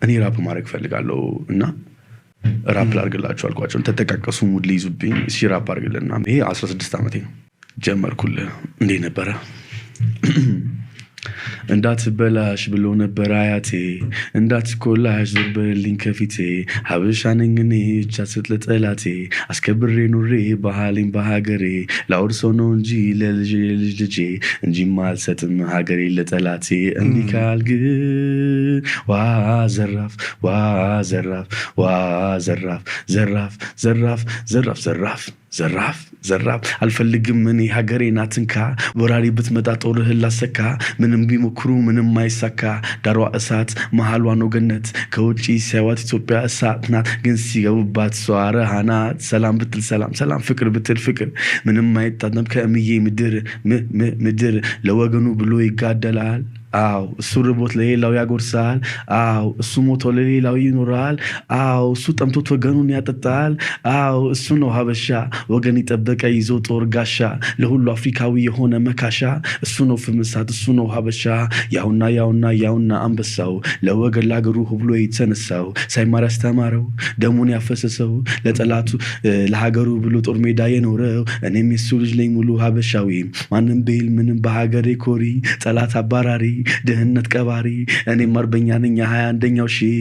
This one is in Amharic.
እኔ ራፕ ማድረግ ፈልጋለሁ እና ራፕ ላድርግላችሁ አልኳቸው። ተጠቃቀሱ ሙድ ሊይዙብኝ። እሺ ራፕ አድርግልና ይሄ 16 ዓመቴ ነው። ጀመርኩልህ። እንዴት ነበረ? እንዳትበላሽ ብሎ ነበር አያቴ፣ እንዳትኮላሽ ዞር በልኝ ከፊቴ፣ ሀበሻ ነኝ እኔ እጅ አትስጥ ለጠላቴ፣ አስከብሬ ኑሬ ባህሌን በሀገሬ፣ ላወርሰው ነው እንጂ ለልጅ ልጄ እንጂማ አልሰጥም ሀገሬ ለጠላቴ። እንዲህ ካልግ ዋ ዘራፍ ዋ ዘራፍ ዋ ዘራፍ ዘራፍ ዘራፍ ዘራፍ ዘራፍ ዘራፍ ዘራፍ። አልፈልግም እኔ ሀገሬ ናትንካ፣ ወራሪ ብትመጣ ጦርህን ላሰካ፣ ምንም ቢሞክሩ ምንም አይሳካ፣ ዳሯ እሳት መሃሏ ነው ገነት፣ ከውጪ ሲያዋት ኢትዮጵያ እሳት ናት፣ ግን ሲገቡባት እሷ ረሃ ናት። ሰላም ብትል ሰላም ሰላም፣ ፍቅር ብትል ፍቅር፣ ምንም አይታጠም ከእምዬ ምድር ምድር፣ ለወገኑ ብሎ ይጋደላል። አው እሱ ርቦት ለሌላው ያጎርሳል። አው እሱ ሞቶ ለሌላው ይኖራል። አው እሱ ጠምቶት ወገኑን ያጠጣል። አው እሱ ነው ሀበሻ ወገን ይጠበቀ ይዞ ጦር ጋሻ፣ ለሁሉ አፍሪካዊ የሆነ መካሻ፣ እሱ ነው ፍምሳት እሱ ነው ሀበሻ። ያውና አንበሳው ለወገን ላገሩ ብሎ የተነሳው፣ ሳይማር ያስተማረው ደሙን ያፈሰሰው፣ ለጠላቱ ለሀገሩ ብሎ ጦር ሜዳ የኖረው፣ እኔም የሱ ልጅ ነኝ ሙሉ ሀበሻዊ፣ ማንም ቤል ምንም በሀገሬ ኮሪ፣ ጠላት አባራሪ ድህነት ቀባሪ፣ እኔም አርበኛ ነኝ 21ኛው ሺህ